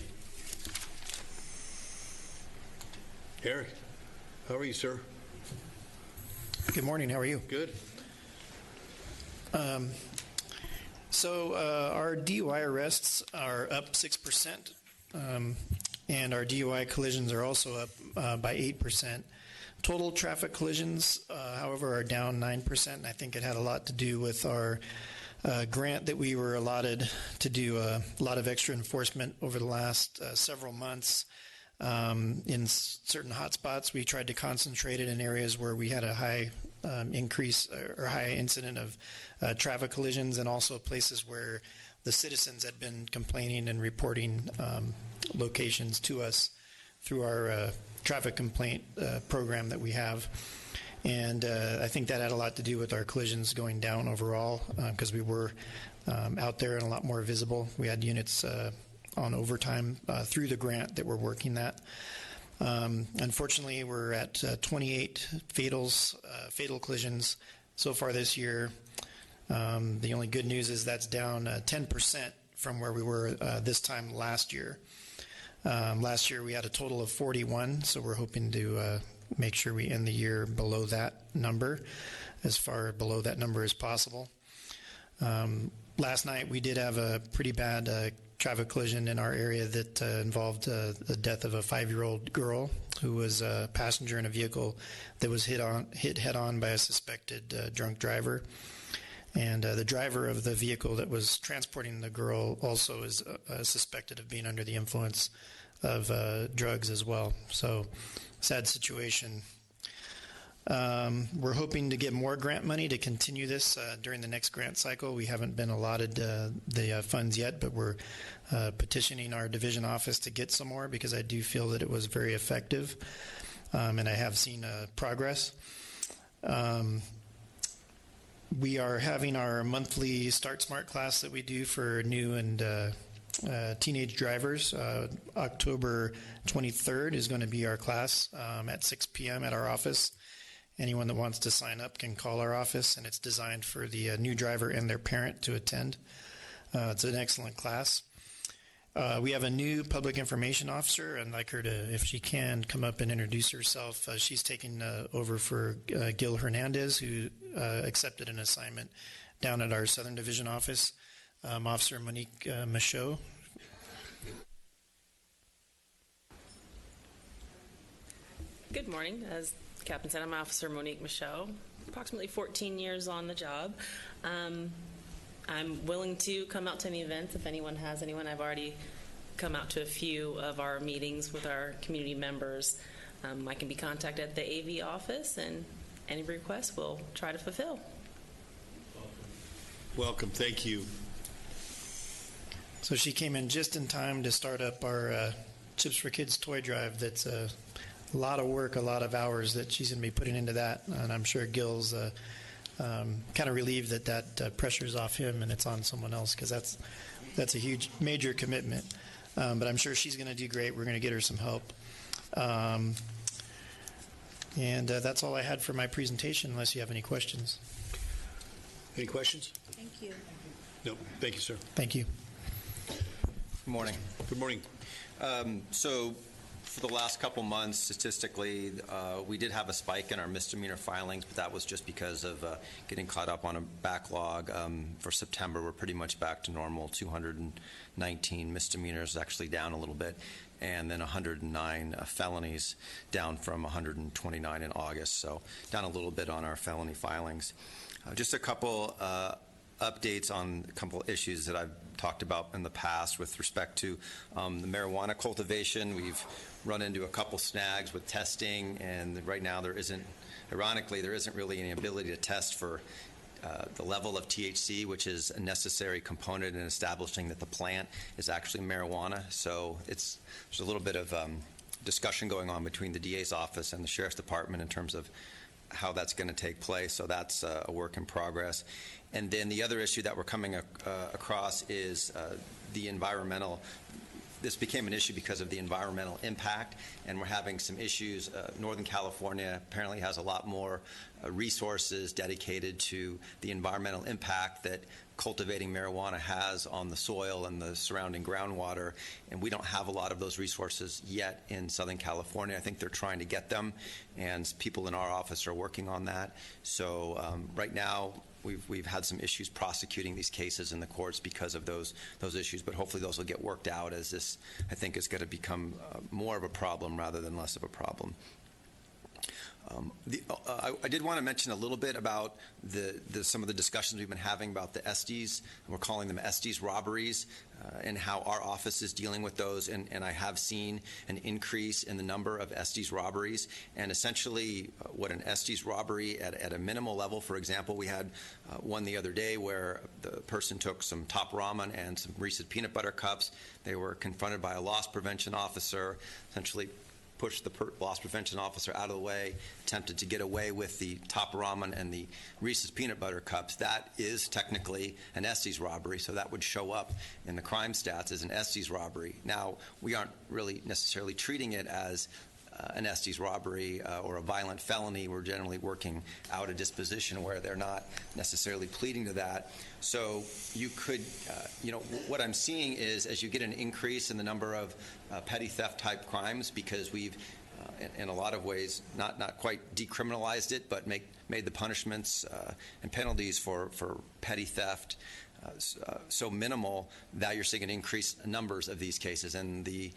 Eric, how are you, sir? Good morning. How are you? Good. So our DUI arrests are up 6%, and our DUI collisions are also up by 8%. Total traffic collisions, however, are down 9%, and I think it had a lot to do with our grant that we were allotted to do a lot of extra enforcement over the last several months. In certain hotspots, we tried to concentrate it in areas where we had a high increase or high incident of traffic collisions, and also places where the citizens had been complaining and reporting locations to us through our traffic complaint program that we have. And I think that had a lot to do with our collisions going down overall, because we were out there and a lot more visible. We had units on overtime through the grant that we're working that. Unfortunately, we're at 28 fatal collisions so far this year. The only good news is that's down 10% from where we were this time last year. Last year we had a total of 41, so we're hoping to make sure we end the year below that number, as far below that number as possible. Last night we did have a pretty bad traffic collision in our area that involved the death of a 5-year-old girl who was a passenger in a vehicle that was hit head-on by a suspected drunk driver. And the driver of the vehicle that was transporting the girl also is suspected of being under the influence of drugs as well. So, sad situation. We're hoping to get more grant money to continue this during the next grant cycle. We haven't been allotted the funds yet, but we're petitioning our division office to get some more, because I do feel that it was very effective, and I have seen progress. We are having our monthly Start Smart class that we do for new and teenage drivers. October 23rd is going to be our class at 6 p.m. at our office. Anyone that wants to sign up can call our office, and it's designed for the new driver and their parent to attend. It's an excellent class. We have a new public information officer. I'd like her to, if she can, come up and introduce herself. She's taking over for Gil Hernandez, who accepted an assignment down at our Southern Division office. Officer Monique Michaud. Good morning. As Captain said, I'm Officer Monique Michaud, approximately 14 years on the job. I'm willing to come out to any events if anyone has anyone. I've already come out to a few of our meetings with our community members. I can be contacted at the AV office, and any requests we'll try to fulfill. Welcome. Thank you. So she came in just in time to start up our Chips for Kids toy drive. That's a lot of work, a lot of hours that she's going to be putting into that, and I'm sure Gil's kind of relieved that pressure's off him and it's on someone else, because that's a huge, major commitment. But I'm sure she's going to do great. We're going to get her some help. And that's all I had for my presentation, unless you have any questions. Any questions? Thank you. No. Thank you, sir. Thank you. Good morning. Good morning. So for the last couple months, statistically, we did have a spike in our misdemeanor filings, but that was just because of getting caught up on a backlog. For September, we're pretty much back to normal. 219 misdemeanors, actually down a little bit, and then 109 felonies, down from 129 in August, so down a little bit on our felony filings. Just a couple updates on a couple issues that I've talked about in the past with respect to the marijuana cultivation. We've run into a couple snags with testing, and right now ironically, there isn't really any ability to test for the level of THC, which is a necessary component in establishing that the plant is actually marijuana. So there's a little bit of discussion going on between the DA's office and the Sheriff's Department in terms of how that's going to take place. So that's a work in progress. And then the other issue that we're coming across is the environmental. This became an issue because of the environmental impact, and we're having some issues. Northern California apparently has a lot more resources dedicated to the environmental impact that cultivating marijuana has on the soil and the surrounding groundwater, and we don't have a lot of those resources yet in Southern California. I think they're trying to get them, and people in our office are working on that. So right now, we've had some issues prosecuting these cases in the courts because of those issues, but hopefully those will get worked out, as this, I think, is going to become more of a problem rather than less of a problem. I did want to mention a little bit about some of the discussions we've been having about the Estes. We're calling them Estes robberies, and how our office is dealing with those. And I have seen an increase in the number of Estes robberies. And essentially, what an Estes robbery at a minimal level, for example, we had one the other day where the person took some Top Ramen and some Reese's peanut butter cups. They were confronted by a loss prevention officer, essentially pushed the loss prevention officer out of the way, attempted to get away with the Top Ramen and the Reese's peanut butter cups. That is technically an Estes robbery, so that would show up in the crime stats as an Estes robbery. Now, we aren't really necessarily treating it as an Estes robbery or a violent felony. We're generally working out a disposition where they're not necessarily pleading to that. So you could, what I'm seeing is as you get an increase in the number of petty theft type crimes, because we've in a lot of ways not quite decriminalized it, but made the punishments and penalties for petty theft so minimal that you're seeing an increased numbers of these cases. And the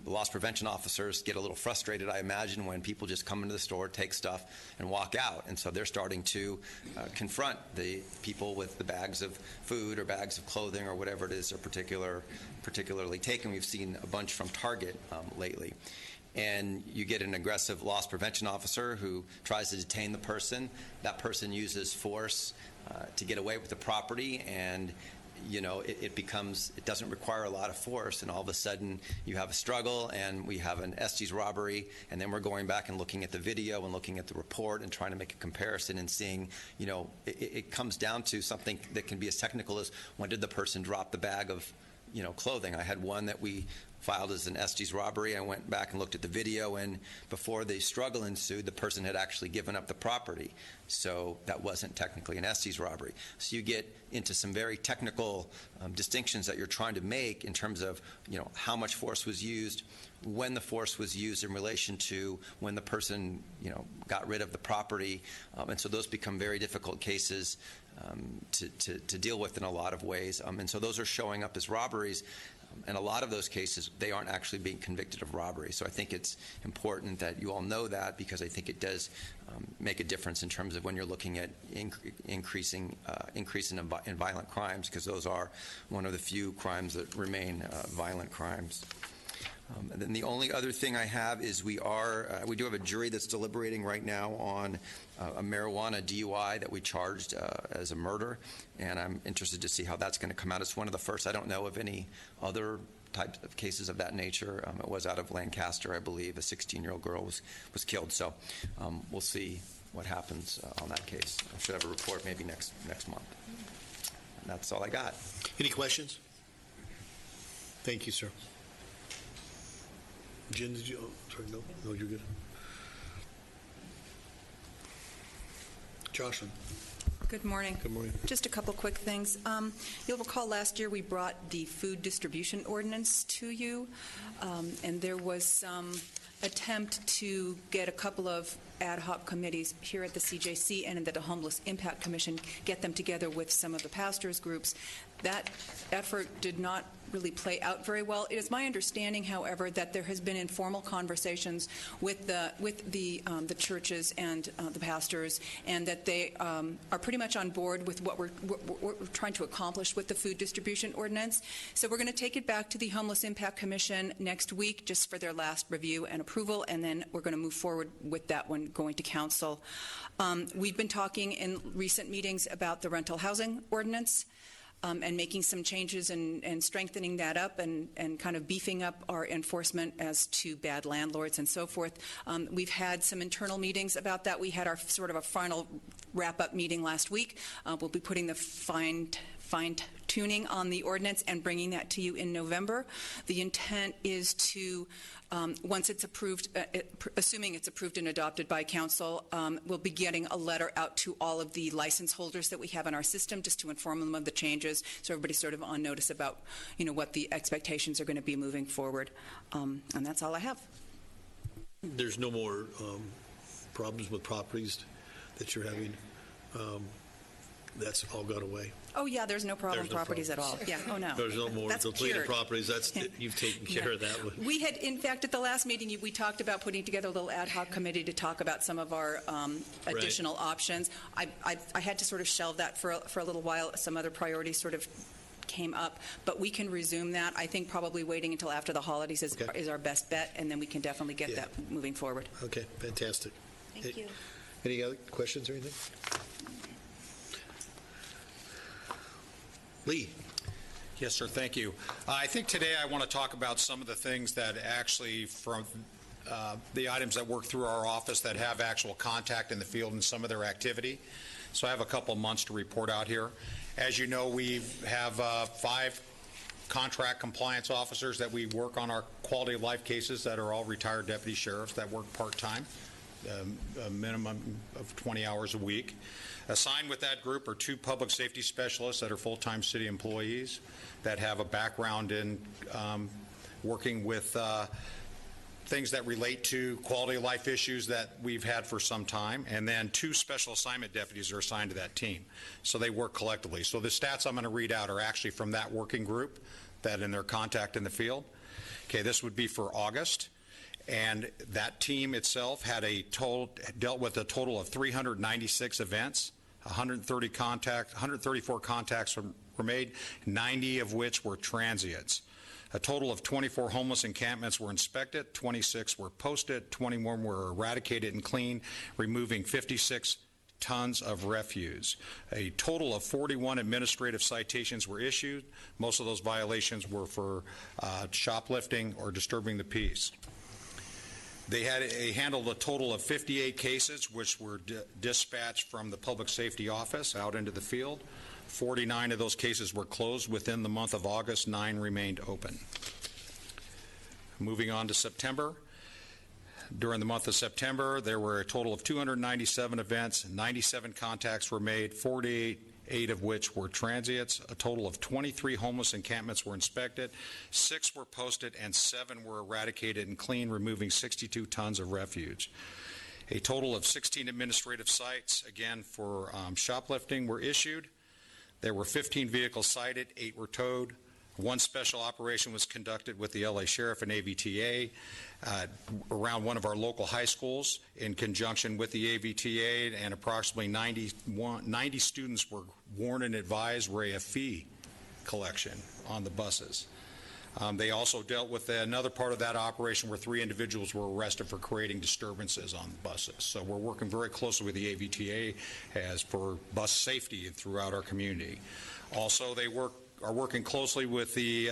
loss prevention officers get a little frustrated, I imagine, when people just come into the store, take stuff, and walk out. And so they're starting to confront the people with the bags of food or bags of clothing or whatever it is they're particularly taken. We've seen a bunch from Target lately. And you get an aggressive loss prevention officer who tries to detain the person. That person uses force to get away with the property, and it doesn't require a lot of force, and all of a sudden you have a struggle, and we have an Estes robbery, and then we're going back and looking at the video and looking at the report and trying to make a comparison and seeing, it comes down to something that can be as technical as when did the person drop the bag of, clothing. I had one that we filed as an Estes robbery. I went back and looked at the video, and before the struggle ensued, the person had actually given up the property. So that wasn't technically an Estes robbery. So you get into some very technical distinctions that you're trying to make in terms of, how much force was used, when the force was used in relation to when the person, got rid of the property. And so those become very difficult cases to deal with in a lot of ways. And so those are showing up as robberies. And a lot of those cases, they aren't actually being convicted of robbery. So I think it's important that you all know that, because I think it does make a difference in terms of when you're looking at increase in violent crimes, because those are one of the few crimes that remain violent crimes. And then the only other thing I have is we do have a jury that's deliberating right now on a marijuana DUI that we charged as a murder, and I'm interested to see how that's going to come out. It's one of the first. I don't know of any other types of cases of that nature. It was out of Lancaster, I believe. A 16-year-old girl was killed. So we'll see what happens on that case. I should have a report maybe next month. And that's all I got. Any questions? Thank you, sir. Jen, did you? Oh, sorry, no, you're good. Jocelyn. Good morning. Good morning. Just a couple quick things. You'll recall last year we brought the food distribution ordinance to you, and there was some attempt to get a couple of ad hoc committees here at the CJC and in the Homeless Impact Commission, get them together with some of the pastors' groups. That effort did not really play out very well. It is my understanding, however, that there has been informal conversations with the churches and the pastors, and that they are pretty much on board with what we're trying to accomplish with the food distribution ordinance. So we're going to take it back to the Homeless Impact Commission next week just for their last review and approval, and then we're going to move forward with that one going to council. We've been talking in recent meetings about the rental housing ordinance, and making some changes and strengthening that up and kind of beefing up our enforcement as to bad landlords and so forth. We've had some internal meetings about that. We had our sort of a final wrap-up meeting last week. We'll be putting the fine-tuning on the ordinance and bringing that to you in November. The intent is to, once it's approved, assuming it's approved and adopted by council, we'll be getting a letter out to all of the license holders that we have in our system just to inform them of the changes, so everybody's sort of on notice about, what the expectations are going to be moving forward. And that's all I have. There's no more problems with properties that you're having. That's all gone away. Oh, yeah, there's no problem properties at all. Yeah, oh, no. There's no more depleted properties. You've taken care of that one. We had, in fact, at the last meeting, we talked about putting together a little ad hoc committee to talk about some of our additional options. I had to sort of shelve that for a little while. Some other priorities sort of came up, but we can resume that. I think probably waiting until after the holidays is our best bet, and then we can definitely get that moving forward. Okay, fantastic. Thank you. Any other questions or anything? Lee. Yes, sir. Thank you. I think today I want to talk about some of the things that actually, from the items that work through our office that have actual contact in the field and some of their activity. So I have a couple of months to report out here. As you know, we have 5 contract compliance officers that we work on our quality of life cases that are all retired deputy sheriffs that work part-time, a minimum of 20 hours a week. Assigned with that group are 2 public safety specialists that are full-time city employees that have a background in working with things that relate to quality of life issues that we've had for some time, and then 2 special assignment deputies are assigned to that team. So they work collectively. So the stats I'm going to read out are actually from that working group that in their contact in the field. Okay, this would be for August. And that team itself had dealt with a total of 396 events, 134 contacts were made, 90 of which were transients. A total of 24 homeless encampments were inspected, 26 were posted, 21 were eradicated and cleaned, removing 56 tons of refuse. A total of 41 administrative citations were issued. Most of those violations were for shoplifting or disturbing the peace. They handled a total of 58 cases, which were dispatched from the public safety office out into the field. 49 of those cases were closed within the month of August. 9 remained open. Moving on to September. During the month of September, there were a total of 297 events, 97 contacts were made, 48 of which were transients. A total of 23 homeless encampments were inspected, 6 were posted, and 7 were eradicated and cleaned, removing 62 tons of refuse. A total of 16 administrative cites, again for shoplifting, were issued. There were 15 vehicles cited, 8 were towed. 1 special operation was conducted with the LA Sheriff and AVTA around one of our local high schools in conjunction with the AVTA, and approximately 90 students were warned and advised were a fee collection on the buses. They also dealt with another part of that operation where 3 individuals were arrested for creating disturbances on the buses. So we're working very closely with the AVTA as for bus safety throughout our community. Also, they are working closely with the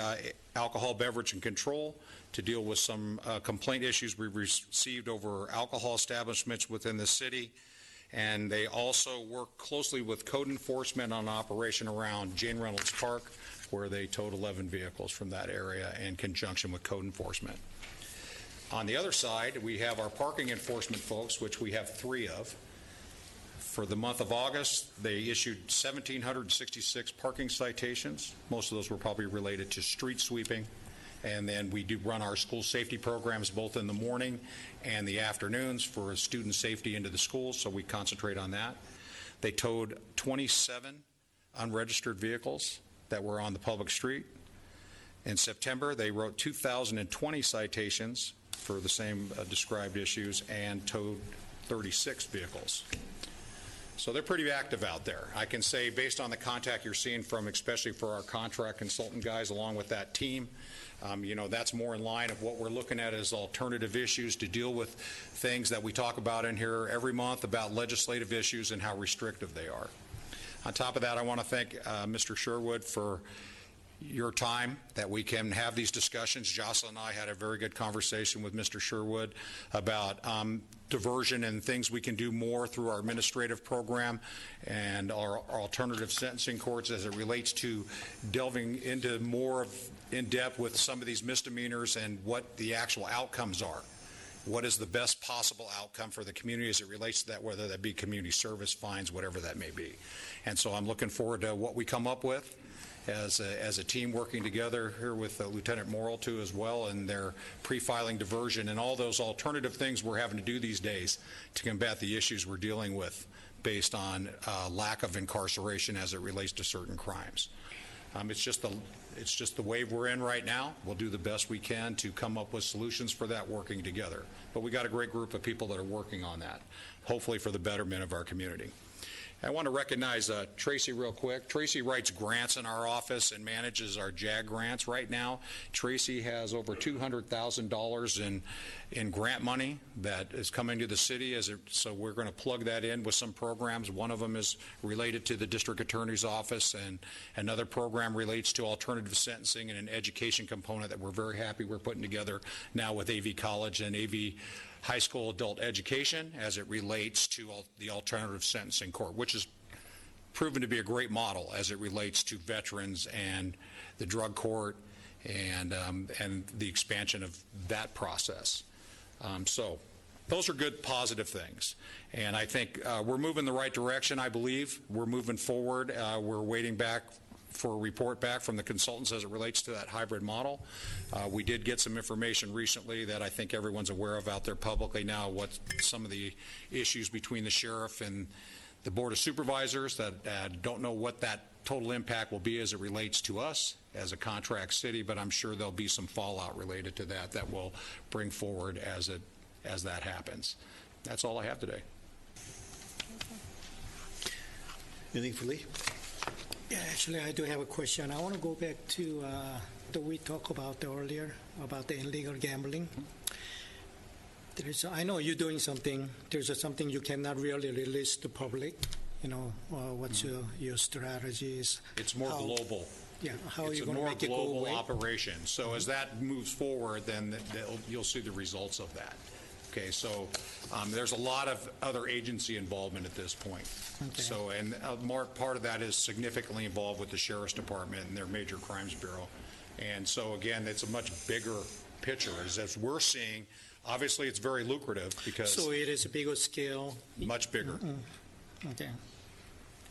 Alcohol, Beverage, and Control to deal with some complaint issues we've received over alcohol establishments within the city. And they also work closely with code enforcement on an operation around Jane Reynolds Park, where they towed 11 vehicles from that area in conjunction with code enforcement. On the other side, we have our parking enforcement folks, which we have 3 of. For the month of August, they issued 1,766 parking citations. Most of those were probably related to street sweeping And then we do run our school safety programs both in the morning and the afternoons for student safety into the schools, so we concentrate on that. They towed 27 unregistered vehicles that were on the public street. In September, they wrote 2,020 citations for the same described issues and towed 36 vehicles. So they're pretty active out there. I can say, based on the contact you're seeing from, especially for our contract consultant guys along with that team, that's more in line of what we're looking at as alternative issues to deal with things that we talk about in here every month about legislative issues and how restrictive they are. On top of that, I want to thank Mr. Sherwood for your time that we can have these discussions. Jocelyn and I had a very good conversation with Mr. Sherwood about diversion and things we can do more through our administrative program and our alternative sentencing courts as it relates to delving into more in depth with some of these misdemeanors and what the actual outcomes are. What is the best possible outcome for the community as it relates to that, whether that be community service, fines, whatever that may be. And so I'm looking forward to what we come up with as a team working together here with Lieutenant Morrill too as well, and their pre-filing diversion and all those alternative things we're having to do these days to combat the issues we're dealing with based on lack of incarceration as it relates to certain crimes. It's just the wave we're in right now. We'll do the best we can to come up with solutions for that working together. But we got a great group of people that are working on that, hopefully for the betterment of our community. I want to recognize Tracy real quick. Tracy writes grants in our office and manages our JAG grants right now. Tracy has over $200,000 in grant money that is coming to the city, so we're going to plug that in with some programs. One of them is related to the district attorney's office, and another program relates to alternative sentencing and an education component that we're very happy we're putting together now with AV College and AV High School Adult Education as it relates to the alternative sentencing court, which has proven to be a great model as it relates to veterans and the drug court and the expansion of that process. So those are good, positive things. And I think we're moving the right direction, I believe. We're moving forward. We're waiting back for a report back from the consultants as it relates to that hybrid model. We did get some information recently that I think everyone's aware of out there publicly now, what some of the issues between the sheriff and the Board of Supervisors that don't know what that total impact will be as it relates to us as a contract city, but I'm sure there'll be some fallout related to that that we'll bring forward as that happens. That's all I have today. Anything for Lee? Yeah, actually, I do have a question. I want to go back to that we talked about earlier about the illegal gambling. I know you're doing something. There's something you cannot really release to public. What's your strategies? It's more global. Yeah, how are you going to make it go away? It's a more global operation. So as that moves forward, then you'll see the results of that. Okay, so there's a lot of other agency involvement at this point. Okay. So, and part of that is significantly involved with the Sheriff's Department and their Major Crimes Bureau. And so, again, it's a much bigger picture. As we're seeing, obviously it's very lucrative because... So it is a bigger scale? Much bigger. Okay.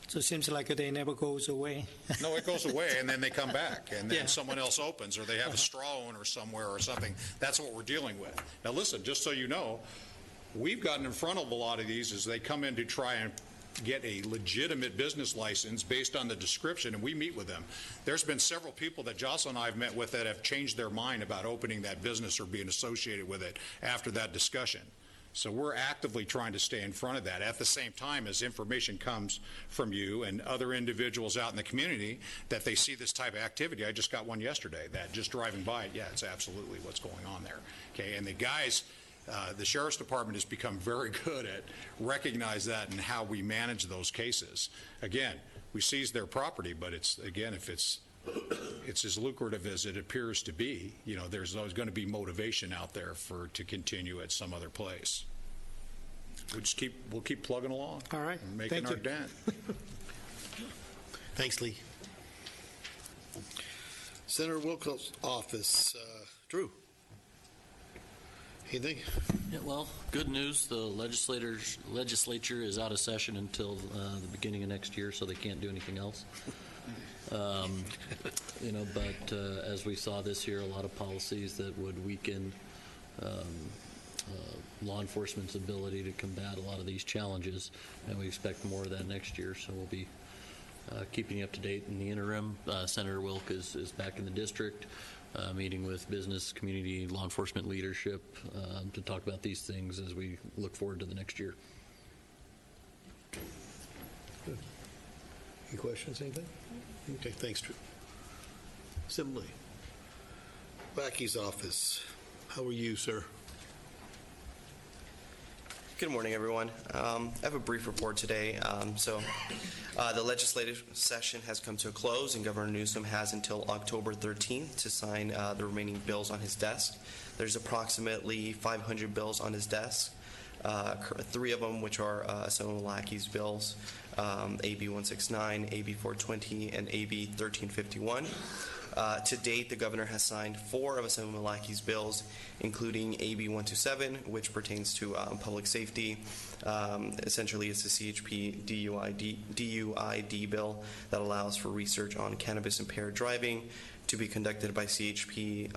So it seems like they never goes away. No, it goes away, and then they come back, and then someone else opens, or they have a straw owner somewhere or something. That's what we're dealing with. Now, listen, just so you know, we've gotten in front of a lot of these as they come in to try and get a legitimate business license based on the description, and we meet with them. There's been several people that Jocelyn and I have met with that have changed their mind about opening that business or being associated with it after that discussion. So we're actively trying to stay in front of that. At the same time, as information comes from you and other individuals out in the community that they see this type of activity, I just got one yesterday that just driving by it, yeah, it's absolutely what's going on there. Okay, and the guys, the Sheriff's Department has become very good at recognize that and how we manage those cases. Again, we seize their property, but it's, again, if it's as lucrative as it appears to be, there's always going to be motivation out there to continue at some other place. We'll keep plugging along. All right. And making our dent. Thanks, Lee. Senator Wilco's office. Drew. Anything? Yeah, well, good news. The legislature is out of session until the beginning of next year, so they can't do anything else. But as we saw this year, a lot of policies that would weaken law enforcement's ability to combat a lot of these challenges, and we expect more of that next year. So we'll be keeping you up to date. In the interim, Senator Wilk is back in the district, meeting with business, community, law enforcement leadership to talk about these things as we look forward to the next year. Good. Any questions, anything? Okay, thanks, Drew. Similarly, Lackey's office. How are you, sir? Good morning, everyone. I have a brief report today. The legislative session has come to a close, and Governor Newsom has until October 13th to sign the remaining bills on his desk. There's approximately 500 bills on his desk. 3 of them, which are Assemblyman Lackey's bills, AB 169, AB 420, and AB 1351. To date, the governor has signed 4 of Assemblyman Lackey's bills, including AB 127, which pertains to public safety. Essentially, it's the CHP DUID bill that allows for research on cannabis-impaired driving to be conducted by CHP,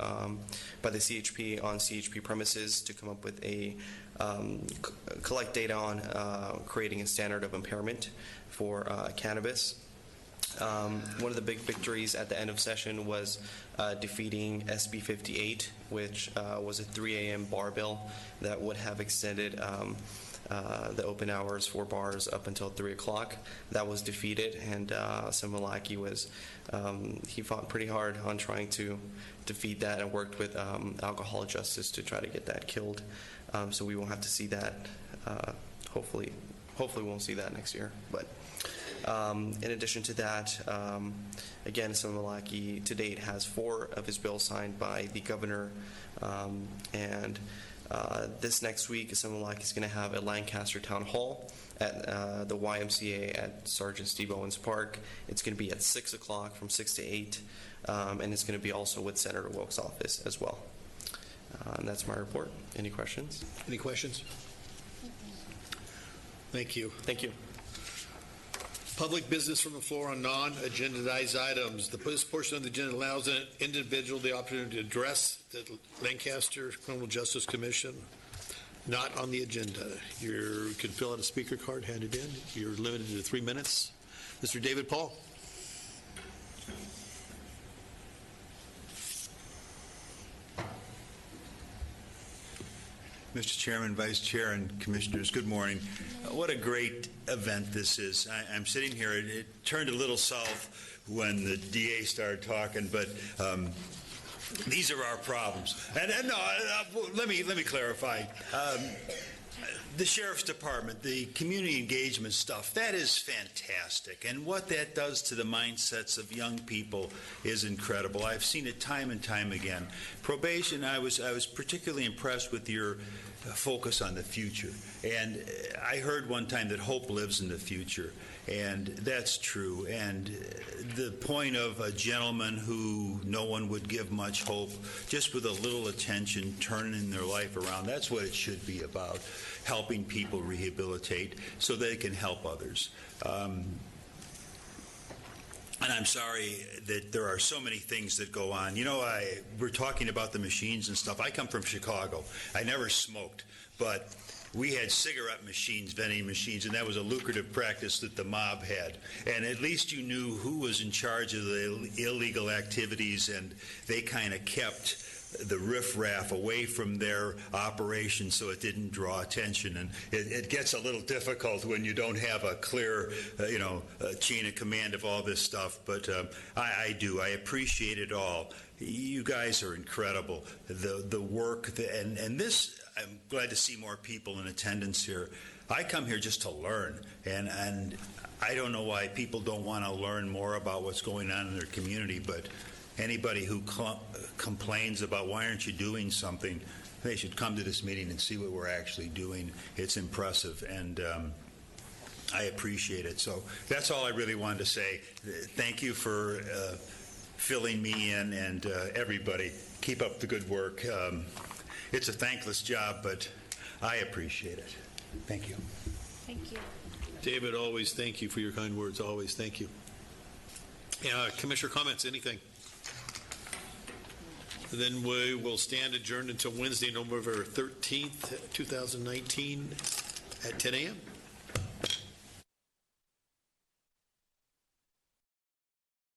by the CHP on CHP premises to come up with a collect data on creating a standard of impairment for cannabis. One of the big victories at the end of session was defeating SB 58, which was a 3 a.m. bar bill that would have extended the open hours for bars up until 3 o'clock. That was defeated, and Assemblyman Lackey he fought pretty hard on trying to defeat that and worked with Alcohol Justice to try to get that killed. So we won't have to see that. Hopefully we won't see that next year. But in addition to that, again, Assemblyman Lackey to date has 4 of his bills signed by the governor, and this next week, Assemblyman Lackey is going to have a Lancaster Town Hall at the YMCA at Sergeant Steve Owens Park. It's going to be at 6 o'clock from 6 to 8, and it's going to be also with Senator Wilk's office as well. And that's my report. Any questions? Any questions? Thank you. Thank you. Public business from the floor on non-agendized items. This portion of the agenda allows an individual the opportunity to address the Lancaster Criminal Justice Commission. Not on the agenda. You can fill out a speaker card, hand it in. You're limited to 3 minutes. Mr. David Paul. Mr. Chairman, Vice Chair, and Commissioners, good morning. What a great event this is. I'm sitting here. It turned a little south when the DA started talking, but these are our problems. And no, let me clarify. The Sheriff's Department, the community engagement stuff, that is fantastic. And what that does to the mindsets of young people is incredible. I've seen it time and time again. Probation, I was particularly impressed with your focus on the future. And I heard one time that hope lives in the future. And that's true. And the point of a gentleman who no one would give much hope, just with a little attention, turning their life around, that's what it should be about, helping people rehabilitate so they can help others. And I'm sorry that there are so many things that go on. You know, we're talking about the machines and stuff. I come from Chicago. I never smoked, but we had cigarette machines, vending machines, and that was a lucrative practice that the mob had. And at least you knew who was in charge of the illegal activities, and they kind of kept the riffraff away from their operation so it didn't draw attention. And it gets a little difficult when you don't have a clear, chain of command of all this stuff. But I do. I appreciate it all. You guys are incredible. The work, and this, I'm glad to see more people in attendance here. I come here just to learn, and I don't know why people don't want to learn more about what's going on in their community, but anybody who complains about why aren't you doing something, they should come to this meeting and see what we're actually doing. It's impressive, and I appreciate it. So that's all I really wanted to say. Thank you for filling me in, and everybody. Keep up the good work. It's a thankless job, but I appreciate it. Thank you. Thank you. David, always thank you for your kind words. Always thank you. Commissioner comments, anything? Then we will stand adjourned until Wednesday, November 13th, 2019 at 10 a.m.